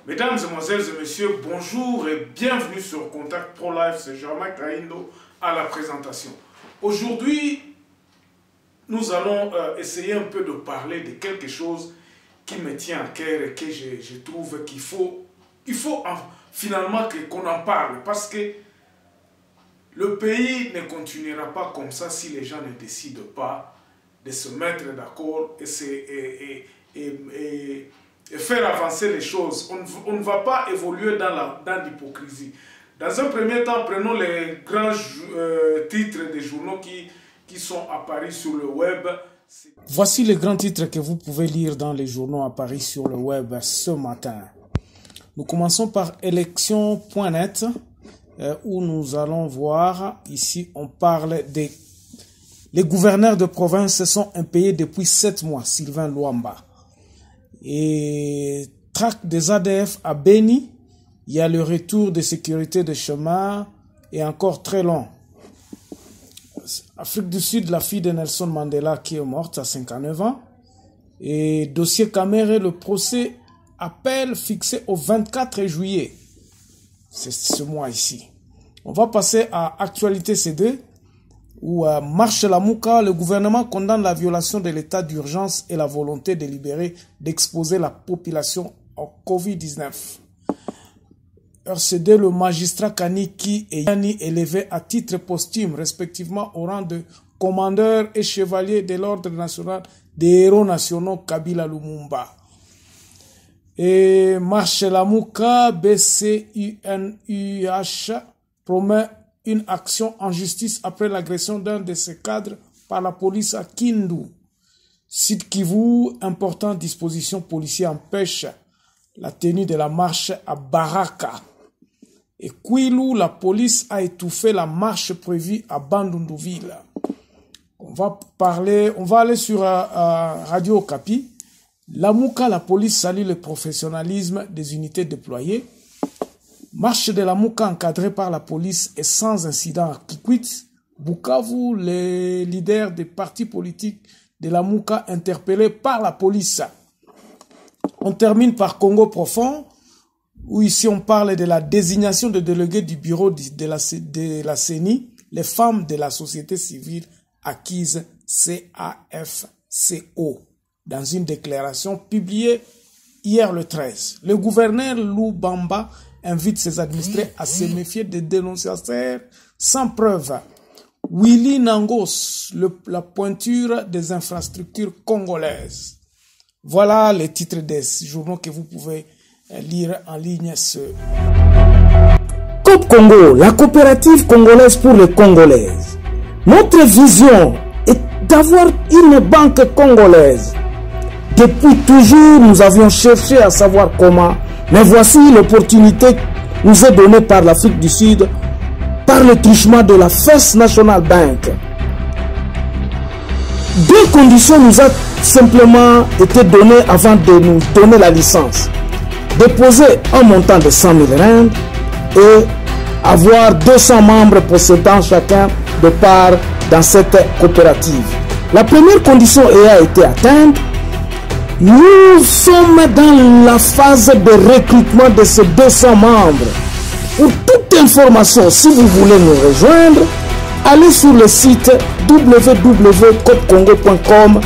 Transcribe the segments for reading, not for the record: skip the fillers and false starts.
Mesdames, Mesdemoiselles et Messieurs, bonjour et bienvenue sur Contact Pro-Life, c'est Germain Kaindo à la présentation. Aujourd'hui, nous allons essayer un peu de parler de quelque chose qui me tient à cœur et que je trouve qu'il faut finalement qu'on en parle parce que le pays ne continuera pas comme ça si les gens ne décident pas de se mettre d'accord et faire avancer les choses. On ne va pas évoluer dans l'hypocrisie. Dans un premier temps, prenons les grands titres des journaux qui sont apparus sur le web. Voici les grands titres que vous pouvez lire dans les journaux apparus sur le web ce matin. Nous commençons par élection.net où nous allons voir, ici on parle des... Les gouverneurs de province se sont impayés depuis 7 mois, Sylvain Luamba. Et traque des ADF à Beni, il y a le retour de sécurité de chemin et encore très long. Afrique du Sud, la fille de Nelson Mandela qui est morte à 59 ans. Et dossier Caméré, le procès appel fixé au 24 juillet. C'est ce mois ici. On va passer à Actualité C2. Où marche la Mouka, le gouvernement condamne la violation de l'état d'urgence et la volonté délibérée d'exposer la population au Covid-19. RCD, le magistrat Kaniki et Yani élevés à titre posthume, respectivement au rang de commandeur et chevalier de l'ordre national des héros nationaux Kabila Lumumba. Et marche la Mouka, BCUNUH, promet une action en justice après l'agression d'un de ses cadres par la police à Kindu. Sud Kivu, importante disposition policière empêche la tenue de la marche à Baraka. Et Kwilu, la police a étouffé la marche prévue à Bandundouville. On va aller sur Radio Okapi. La Mouka, la police salue le professionnalisme des unités déployées. Marche de la Mouka encadrée par la police et sans incident à Kikwit. Bukavu, les leaders des partis politiques de la Mouka interpellés par la police. On termine par Congo profond, où ici on parle de la désignation de délégués du bureau de la CENI, les femmes de la société civile acquises CAFCO, dans une déclaration publiée hier le 13. Le gouverneur Lubamba invite ses administrés à se méfier des dénonciateurs sans preuve. Willy Nangos, la pointure des infrastructures congolaises. Voilà les titres des journaux que vous pouvez lire en ligne. COP Congo, la coopérative congolaise pour les Congolaises. Notre vision est d'avoir une banque congolaise. Depuis toujours, nous avions cherché à savoir comment. Mais voici l'opportunité nous est donnée par l'Afrique du Sud, par le truchement de la First National Bank. 2 conditions nous ont simplement été données avant de nous donner la licence. Déposer un montant de 100 000 rand et avoir 200 membres possédant chacun de parts dans cette coopérative. La première condition ayant été atteinte, nous sommes dans la phase de recrutement de ces 200 membres. Pour toute information, si vous voulez nous rejoindre, allez sur le site www.copcongo.com.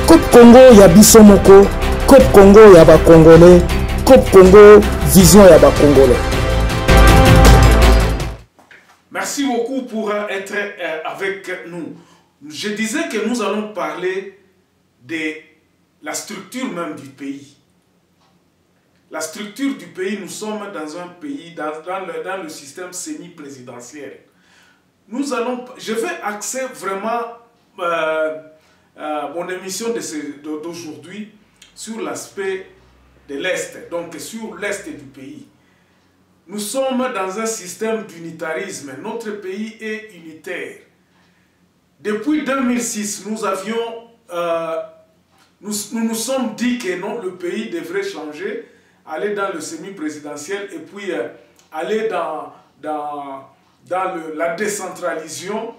Cop Congo Yabisomoko, Cop Congo Yaba Congolais, Cop Congo Vision Yaba Congolais. Merci beaucoup pour être avec nous. Je disais que nous allons parler de la structure même du pays. La structure du pays, nous sommes dans un pays, dans le système semi-présidentiel. Je vais axer vraiment mon émission d'aujourd'hui sur l'aspect de l'Est, donc sur l'Est du pays. Nous sommes dans un système d'unitarisme. Notre pays est unitaire. depuis 2006, nous nous sommes dit que non, le pays devrait changer, aller dans le semi-présidentiel et puis aller dans la décentralisation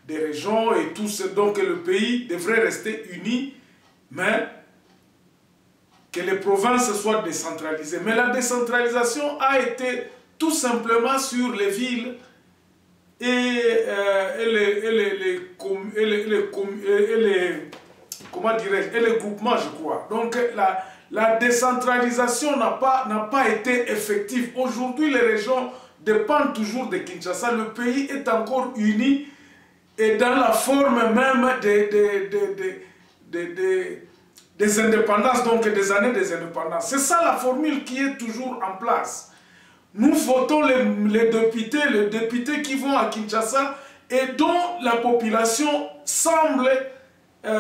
des régions et tout ce. Donc le pays devrait rester uni, mais que les provinces soient décentralisées. Mais la décentralisation a été tout simplement sur les villes et les groupements, je crois. Donc la décentralisation n'a pas été effective. Aujourd'hui, les régions dépendent toujours de Kinshasa. Le pays est encore uni et dans la forme même des indépendances, donc des années des indépendances. C'est ça la formule qui est toujours en place. Nous votons les députés qui vont à Kinshasa et dont la population semble dire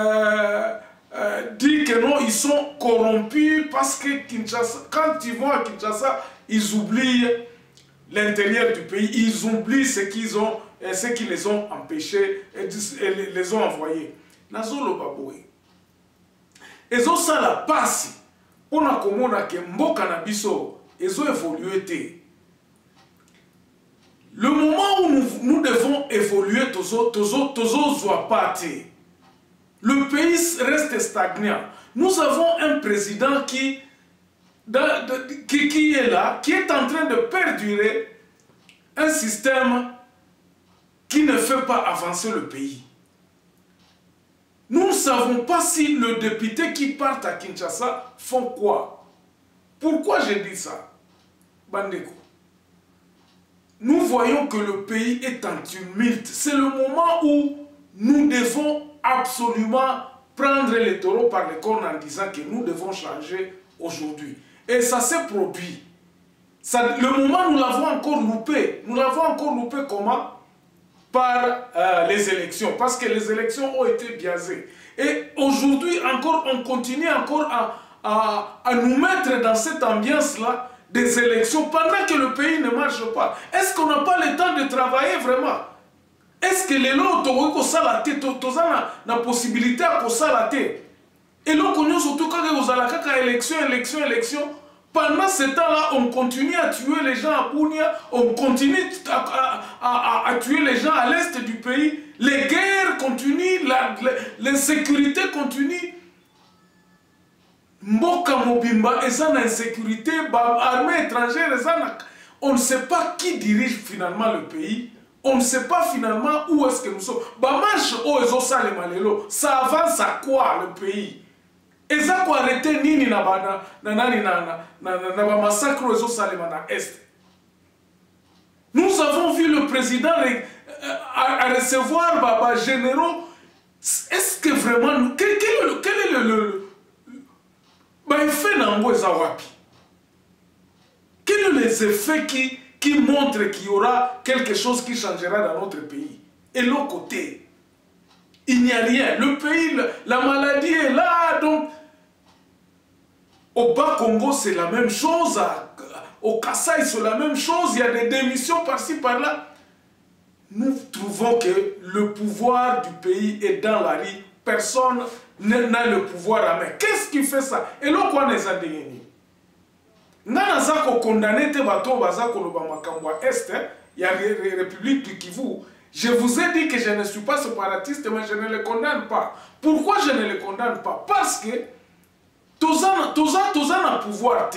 que non, ils sont corrompus parce que Kinshasa, quand ils vont à Kinshasa, ils oublient l'intérieur du pays, ils oublient ce qui les ont empêchés et les ont envoyés. Nazolo Baboué. Ils ont ça la passe pour na komona ke mboka na biso ils ont évolué. Le moment où nous devons évoluer, le pays reste stagnant. Nous avons un président qui est là, qui est en train de perdurer un système qui ne fait pas avancer le pays. Nous ne savons pas si les députés qui partent à Kinshasa font quoi. Pourquoi j'ai dit ça, Bandeko? Nous voyons que le pays est en tumulte. C'est le moment où nous devons absolument prendre les taureaux par les cornes en disant que nous devons changer aujourd'hui. Et ça s'est produit. Le moment, nous l'avons encore loupé. Nous l'avons encore loupé comment? Par les élections. Parce que les élections ont été biaisées. Et aujourd'hui, encore, on continue encore à nous mettre dans cette ambiance-là des élections pendant que le pays ne marche pas. Est-ce qu'on n'a pas le temps de travailler vraiment? Est-ce que les lots ont la possibilité à consalater? Et là, on surtout quand vous avez élection. Pendant ce temps-là, on continue à tuer les gens à Bounia, on continue à tuer les gens à l'est du pays. Les guerres continuent, l'insécurité continue. Mboka Mobimba et en insécurité, armée étrangère, on ne sait pas qui dirige finalement le pays. On ne sait pas finalement où est-ce que nous sommes. Ça avance à quoi le pays? Et ça quoi arrêter nini na massacre aux Salema na Est. Nous avons vu le président à recevoir généraux. Est-ce que vraiment quel est le effet n'ango wapi? Quels sont les effets qui montrent qu'il y aura quelque chose qui changera dans notre pays? Et l'autre côté, il n'y a rien. Le pays, la maladie est là, donc au Bas-Congo, c'est la même chose. Au Kasaï, c'est la même chose. Il y a des démissions par-ci, par-là. Nous trouvons que le pouvoir du pays est dans la rue. Personne n'a le pouvoir à main. Qu'est-ce qui fait ça? Et là, quoi n'est-ce pas déni? Nanazako condamné te bateau bazako le Bamakamwa Est, il y a la République du Kivu. Je vous ai dit que je ne suis pas séparatiste, mais je ne le condamne pas. Pourquoi je ne le condamne pas? Parce que tous un pouvoir.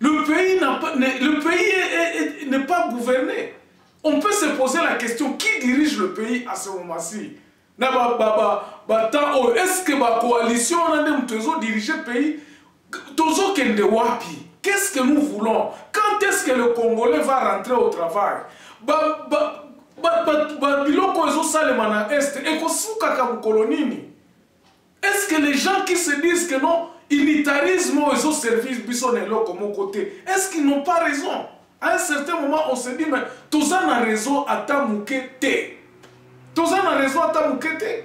Le pays n'est pas gouverné. On peut se poser la question, qui dirige le pays à ce moment-ci? Est-ce que la coalition a dirigé le pays? Qu'est-ce que nous voulons? Quand est-ce que le Congolais va rentrer au travail? Est-ce que les gens qui se disent que non, unitarisme aux services comme côté, est-ce qu'ils n'ont pas raison? À un certain moment, on se dit, mais tout ça a raison à Tamoukete. Tout ça a raison à Tamoukete.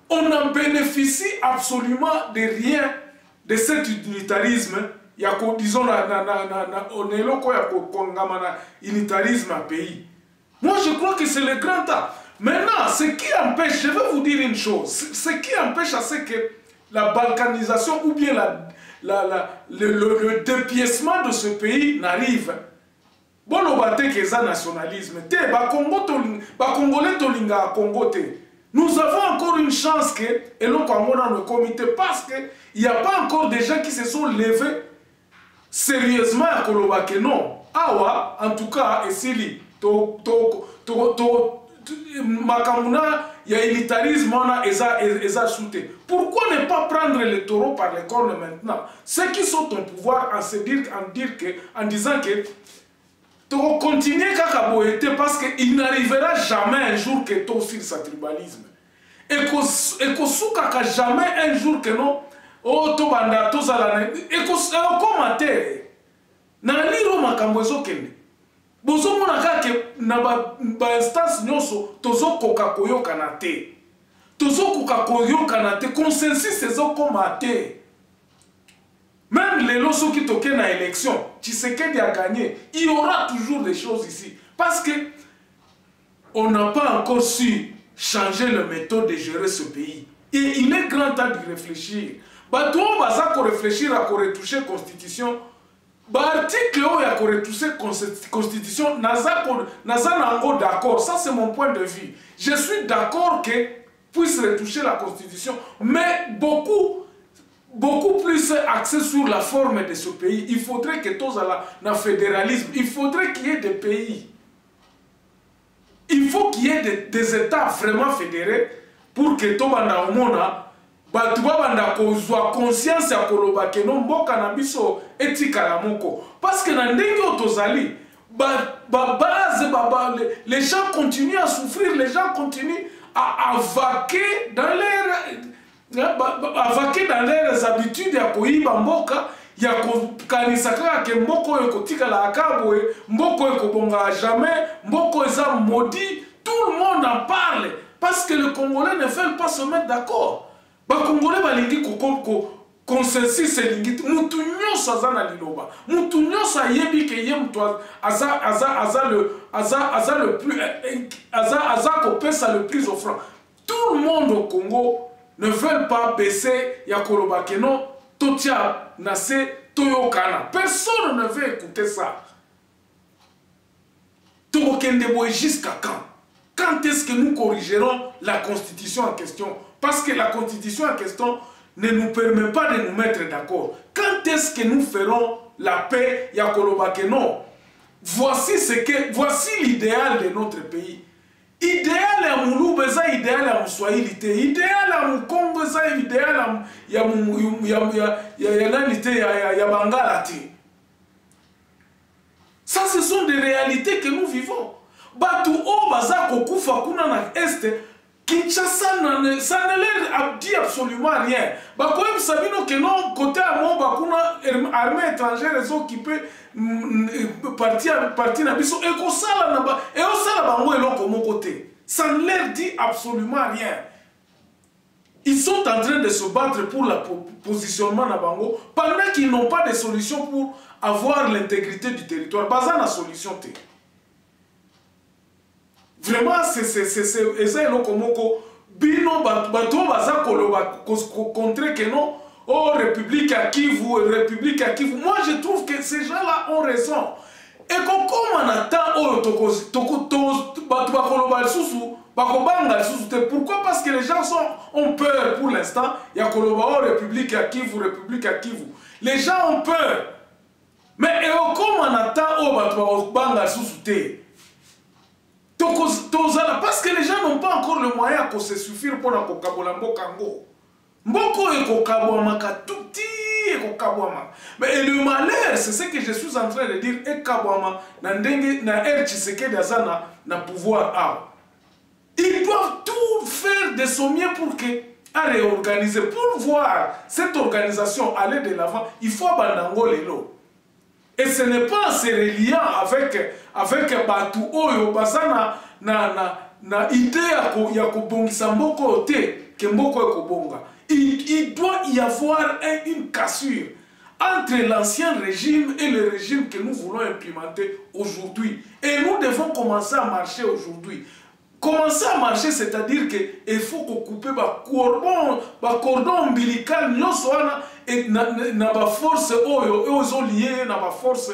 On n'en bénéficie absolument de rien de cet unitarisme. Il y a, disons, on est là, il y a unitarisme à pays. Moi, je crois que c'est le grand temps. Maintenant, ce qui empêche, je vais vous dire une chose, ce qui empêche à ce que la balkanisation ou bien le dépiècement de ce pays n'arrive. Bon, le bâté que ça nationalisme. Congolais tolinga Congo te. Nous avons encore une chance que, et l'on dans le comité, parce qu'il n'y a pas encore des gens qui se sont levés sérieusement à Kolobake. Non. Awa, en tout cas, et Sili, Makamuna, il y a élitarisme, on a eza shooté. Pourquoi ne pas prendre les taureaux par les cornes maintenant? Ceux qui sont au pouvoir en disant que tu continuer Kakaboete parce qu'il n'arrivera jamais un jour que tu aussi sa tribalisme. Et que soukaka jamais un jour que non, oh, to banda, to zalane, et que commenter. Na liro makambozo kende. Bozo monaka ke na ba instance nyoso tozo koka koyoka na te. Tozo koka koyoka na te, consensus ezo komate. Même les losos qui toquent dans l'élection, Tshisekedi a gagné. Il y aura toujours des choses ici. Parce que on n'a pas encore su changer la méthode de gérer ce pays. Et il est grand temps de réfléchir. Bah, tout le monde va réfléchir à retoucher la Constitution. Bah, article où il y a retoucher la Constitution, naza nango d'accord. Ça, c'est mon point de vue. Je suis d'accord que puisse retoucher la Constitution, mais beaucoup plus axé sur la forme de ce pays. Il faudrait que tous dans le fédéralisme, il faudrait qu'il y ait des pays. Il faut qu'il y ait des États vraiment fédérés pour que tout le monde ait conscience ya koloba que non mboka na biso etika la moko. Parce que dans ndenge otozali, les gens continuent à souffrir, les gens continuent à vaquer dans leurs habitudes ya koyiba mboka ya kokanisaka ke mboko ekotika la akabwe mboko ekobonga jamais mboko eza maudit. Tout le monde en parle parce que les Congolais ne veulent pas se mettre d'accord. Ba Congolais balingi ko consensus elingi mutu nyonso aza na liloba mutu nyonso ayebi ke ye mutu aza le plus aza kopesa le plus offrant. Tout le monde au Congo ne veulent pas baisser Yakoloba Keno, Totia, Nassé, Toyokana. Personne ne veut écouter ça. Tokendebo jusqu'à quand? Quand est-ce que nous corrigerons la constitution en question? Parce que la constitution en question ne nous permet pas de nous mettre d'accord. Quand est-ce que nous ferons la paix Yakoloba Keno? Voici l'idéal de notre pays. Idéal ya Muluba eza idéal ya Mswahili te, idéal ya Mkongo eza idéal ya Bangala te. Ça, ce sont des réalités que nous vivons. Batu o baza kokufa kuna na este, Kinshasa, ça ne leur dit absolument rien. Bakoye Sabino que non, côté à mon bakuna armée étrangère est occupée parti na biso et ko sala na ba et o sala bango eloko mon côté. Ça ne leur dit absolument rien. Ils sont en train de se battre pour le positionnement na bango pendant qu'ils n'ont pas de solution pour avoir l'intégrité du territoire. Baza na solution te. Vraiment, c'est eloko moko bino bato baza koloba contre que non. Oh, République à Kivu, République à Kivu. Moi, je trouve que ces gens-là ont raison. Et comme on attend, pourquoi? Parce que les gens ont peur pour l'instant. Il y a Koloba, République à Kivu, République à Kivu. Les gens ont peur. Mais comme on attend, parce que les gens n'ont pas encore le moyen de se suffire pour la Kokabolambo Kango. Mboko ekokabwama katuti ekokabwama. Mais le malheur, c'est ce que je suis en train de dire, ekabwama na ndenge na Tshisekedi azana na pouvoir a. Ils doivent tout faire de son mieux pour à réorganiser. Pour voir cette organisation aller de l'avant, il faut abandango lelo. Et ce n'est pas en se reliant avec Batu Oyo Bazana na idée ya kobongisa mboko te ke mboko ekobonga. Il doit y avoir une cassure entre l'ancien régime et le régime que nous voulons implémenter aujourd'hui. Et nous devons commencer à marcher aujourd'hui. Commencer à marcher, c'est-à-dire qu'il faut qu'on coupe le cordon ombilical et na force lié na force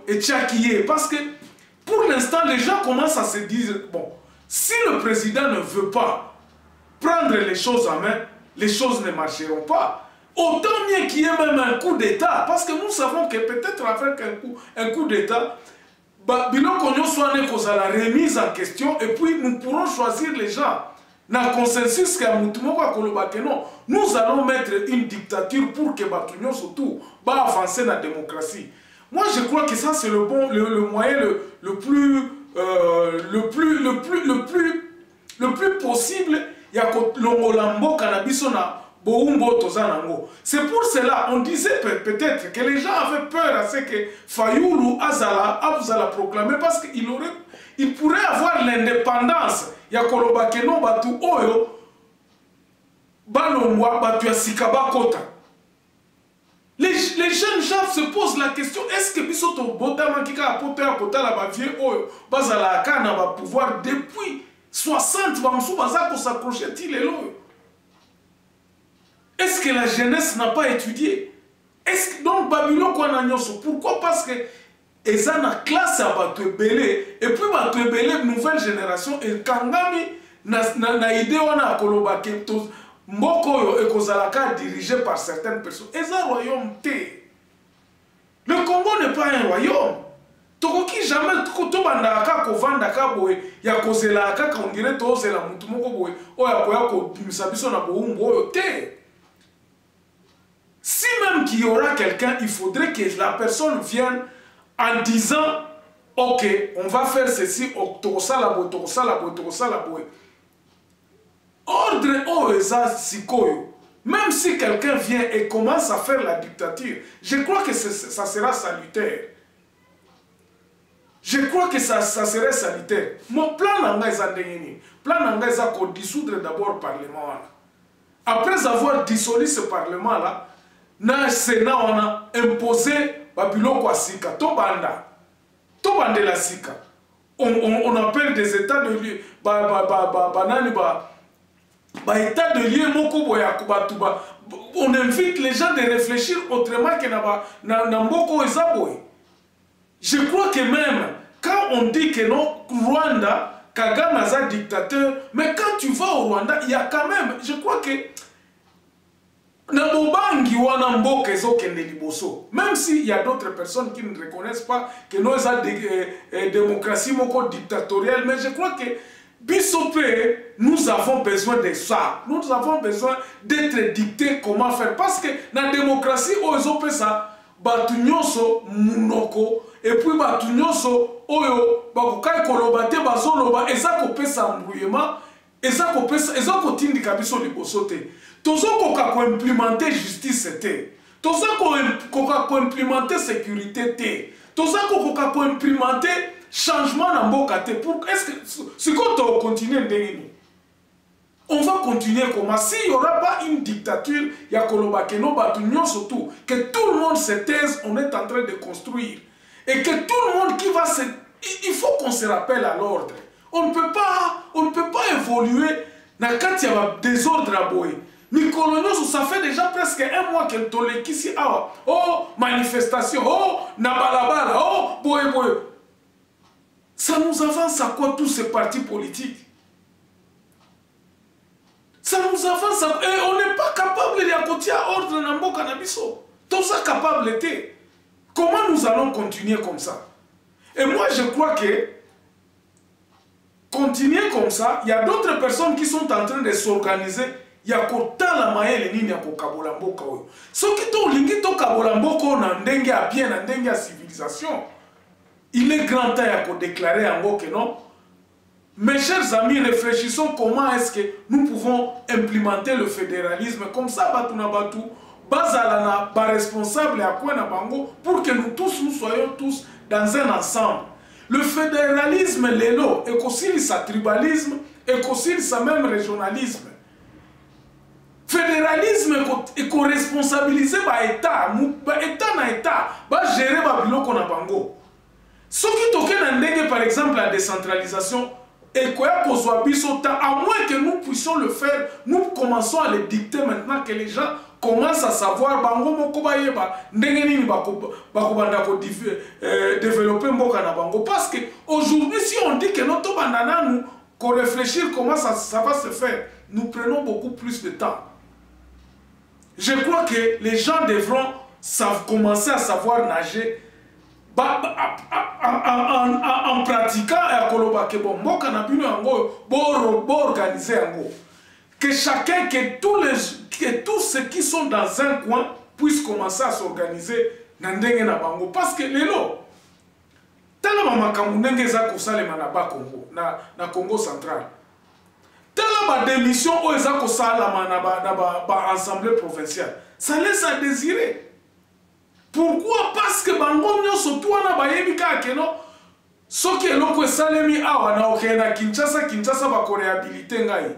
et tchakié. Parce que pour l'instant, les gens commencent à se dire, bon, si le président ne veut pas prendre les choses en main, les choses ne marcheront pas. Autant mieux qu'il y ait même un coup d'État, parce que nous savons que peut-être avec un coup d'État, Biloko soit la remise en question, et puis nous pourrons choisir les gens. Dans le consensus que nous allons mettre une dictature pour que Batunyo surtout va avancer dans la démocratie. Moi je crois que ça c'est le moyen le plus possible. Il y a l'ongolambo canabisona. C'est pour cela, on disait peut-être que les gens avaient peur à ce que Fayoulou Azala proclamé parce qu'il pourrait avoir l'indépendance. Il y a Kolobakeno Batu Oyo, Balomwa Batu Yasikaba Kota. Les jeunes gens se posent la question, est-ce que Bisoto Botama Kika Apote Akota la Bavie Oyo, Bazala Akana va pouvoir depuis 60 Bamsou Bazako s'accrocher-il et l'eau? Est-ce que la jeunesse n'a pas étudié? Est-ce que donc Babylone quoi n'agnoso? Pourquoi? Parce que ils ont la classe à Batouébélé et puis Batouébélé nouvelle génération et Kangami na idée on a Koloba Keptos Mboko et Kozalaka dirigé par certaines personnes. Ils ont royaume T. Le Congo n'est pas un royaume. Tokoki jamais Kotobandaka Kovandaka boy ya Kozelaka on dirait Tozela Mutumoko boy o ya koya ko bimisabiso na boumbo T. Si même qu'il y aura quelqu'un, il faudrait que la personne vienne en disant ok, on va faire ceci, ordre sikoyo. Même si quelqu'un vient et commence à faire la dictature, je crois que ça sera salutaire. Je crois que ça serait salutaire. Mon plan n'a pas dissoudre d'abord le Parlement. Après avoir dissolu ce Parlement-là, na Sénat on a imposé Babiloko à Sika, Tobanda la Sika. On appelle des états de lieu, état de lieu moko boya kubatuba. On invite les gens de réfléchir autrement que na mboko ezaboy. Je crois que même quand on dit que non Rwanda Kagame est un dictateur, mais quand tu vas au Rwanda, il y a quand même, je crois que même s'il y a d'autres personnes qui ne reconnaissent pas que nous avons des démocraties dictatoriales, mais je crois que Bissopé, nous avons besoin de ça. Nous avons besoin d'être dictés comment faire. Parce que dans la démocratie, on ça, Batunyoso, Munoko, et puis Batunyoso, Oyo, Bakukai Kolobate, Bazoloba, et ça qu'on peut s'embrouillement, et ça qu'on peut s'embrouiller kabiso libosote. Tout ça qu'on peut implémenter justice, tout ça qu'on peut implémenter sécurité, tout ça qu'on peut implémenter changement dans Mbokate. Est-ce que si on continue, on va continuer comment? S'il n'y aura pas une dictature, il y a Kolobakeno, Batunyon surtout, que tout le monde se taise, on est en train de construire. Et que tout le monde qui va se... Il faut qu'on se rappelle à l'ordre. On ne peut pas évoluer dans le cas où il y a des désordre à Boé. Nicolonioso, ça fait déjà presque un mois qu'elle tolère ici. Oh, manifestation, oh, nabalabala, oh, Boé. Ça nous avance à quoi tous ces partis politiques? Ça nous avance à... Et on n'est pas capable de côté à ordre Nambo Cannabiso. Tout ça capable était. Comment nous allons continuer comme ça? Et moi je crois que continuer comme ça, il y a d'autres personnes qui sont en train de s'organiser. Il y a kota la maille ni ya kokabolamboka oyo. Ce qui to lingi to kabolamboka na ndenge à bien na ndenge à civilisation. Il est grand temps de déclarer en gros que non. Mes chers amis, réfléchissons comment est-ce que nous pouvons implémenter le fédéralisme comme ça batuna batu bazalana ba responsable à quoi na bango pour que nous soyons tous dans un ensemble. Le fédéralisme l'élo et qu'aussi sa tribalisme et qu'aussi sa même régionalisme. fédéralisme et qu'on responsabilise l'État, l'État na État, va gérer le biloko na bango. Ce qui toque par exemple la décentralisation, et quoi qu'on soit bisoта, à moins que nous puissions le faire, nous commençons à le dicter maintenant que les gens commencent à savoir bango moko bayeba ndenge nini bakobanda ko développer mboka na bango, parce que aujourd'hui si on dit que notre bandana nous qu'on réfléchir comment ça va se faire, nous prenons beaucoup plus de temps. Je crois que les gens devront commencer à savoir nager en pratiquant et koloba ke bon mboka na bino yango bo organiser yango, que chacun, que tous ceux qui sont dans un coin puissent commencer à s'organiser na ndenge na bango, parce que lelo tala makambo ndenge za kosalema na ba Congo na Congo central, tala ba démission o eza kosalama na ba assemblée provinciale, ça laisse à désirer. Pourquoi? Parce que bango nyoso tuana bayebi ka keno soki eloko esalemi awa na okena Kinshasa ba ko réhabiliter ngai,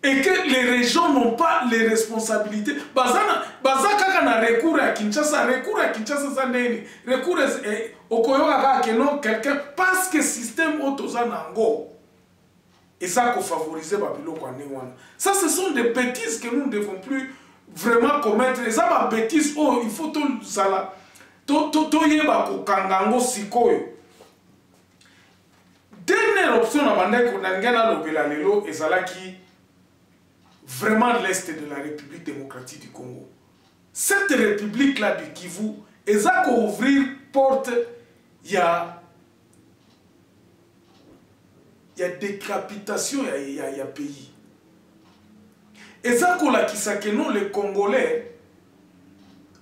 et que les régions n'ont pas les responsabilités. Bazaka na recours à Kinshasa ça neni recours okoyoka ka keno quelqu'un parce que système otoza nango et ça ko favoriser ba biloko wana. Ça ce sont des bêtises que nous ne devons plus vraiment commettre. Les bêtises, oh, il faut tout ça. Toyeba ko kangango sikoyo. Dernière option na bande ko nangena lobela lelo ezalaki vraiment l'est de la République démocratique du Congo. Cette république là du Kivu ezako ouvrir porte ya décapitation ya pays. Et ça, non, les Congolais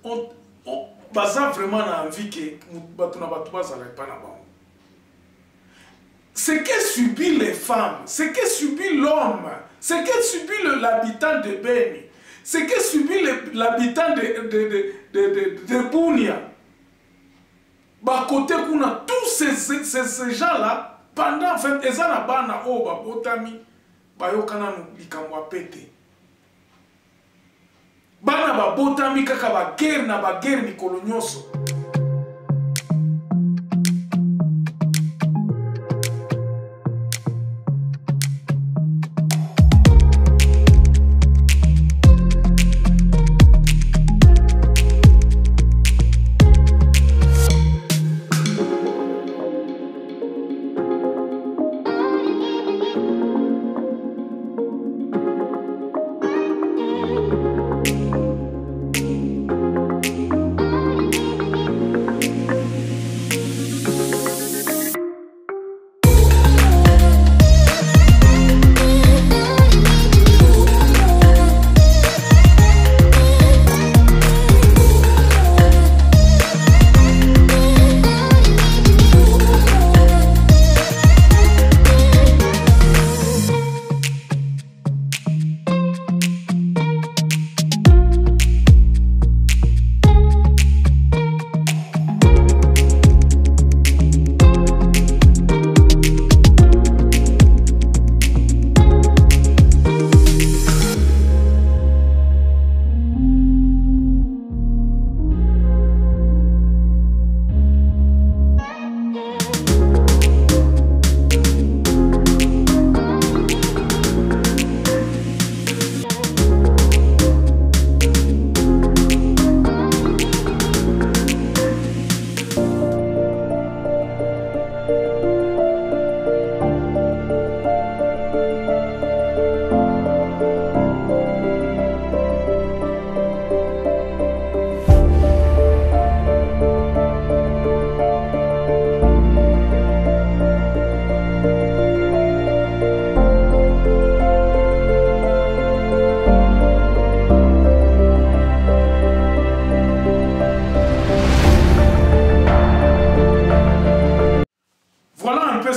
ont vraiment envie que ce que subit les femmes, ce que subit l'homme, ce que subit l'habitant de Beni, ce que subit l'habitant de Bunia, côté qu'on a tous ces gens-là, pendant en fait, ils ont bana ba botami kaka ba guerre na ba guerre mikolo nyonso.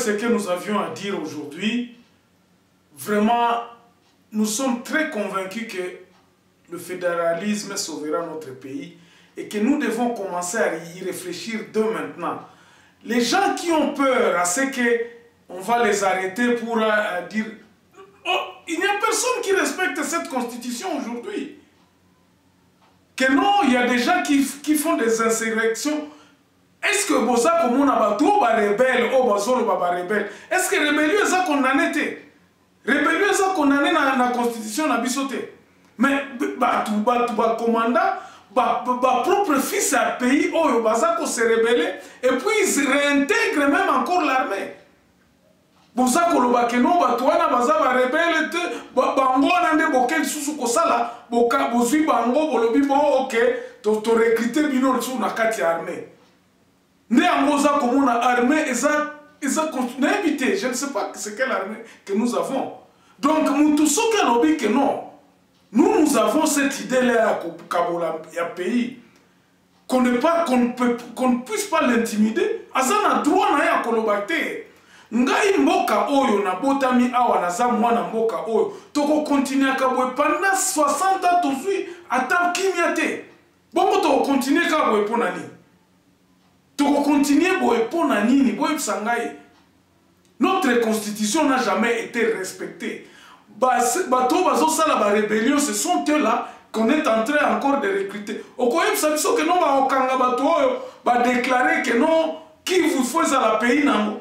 ce que nous avions à dire aujourd'hui. Vraiment, nous sommes très convaincus que le fédéralisme sauvera notre pays et que nous devons commencer à y réfléchir dès maintenant. Les gens qui ont peur à ce qu'on va les arrêter pour dire « Oh, il n'y a personne qui respecte cette constitution aujourd'hui. Que non, il y a des gens qui font des insurrections. Est-ce que Boza, comme on a battu, rebelle, rebelle, est-ce que rébellion est condamné? Rébellion est condamné dans la constitution na bisoté. Mais commandant, propre fils à pays, Baza se rebelle, et puis ils réintègrent même encore l'armée. Boza koloba que non, batouana baza rebelle, bango nande bokel susu kosala, boka bozui bango bolobi bon ok, to recruter bino sur na kati armée. Ne amoza comme on a armée et ça évité. Je ne sais pas c'est quelle armée que nous avons. Donc nous sommes que non. Nous avons cette idée-là à pays qu'on ne puisse pas l'intimider. Azana droit na ya kolobate. Ngai mboka oyo na botami awa na za mwana mboka oyo toko continuer ka boye pendant 60 ans tozui ata kimiate. Bongo to continuer ka boye pona nini? Toko continuer boye pona nini boye sangai. Notre constitution n'a jamais été respectée. Bato bazo sala ba rébellion, ce sont eux là qu'on est en train encore de recruter. Okoyeb sabiso que non ba okanga bato oyo ba déclarer que non qui vous fait à la pays nango.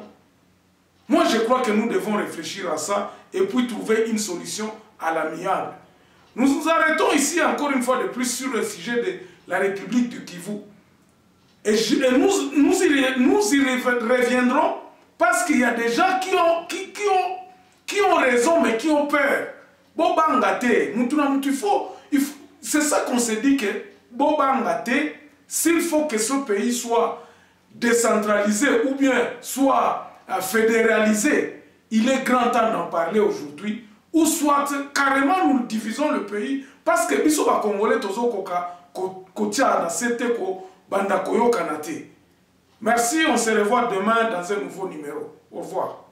Moi je crois que nous devons réfléchir à ça et puis trouver une solution à l'amiable. Nous nous arrêtons ici encore une fois de plus sur le sujet de la République du Kivu. Et nous y reviendrons parce qu'il y a des gens qui ont raison mais qui ont peur. C'est ça qu'on s'est dit que s'il faut que ce pays soit décentralisé ou bien soit fédéralisé, il est grand temps d'en parler aujourd'hui. Ou soit carrément nous divisons le pays parce que biso ba Congolais tozo kotia na sete ko banda koyo kanate. Merci, on se revoit demain dans un nouveau numéro. Au revoir.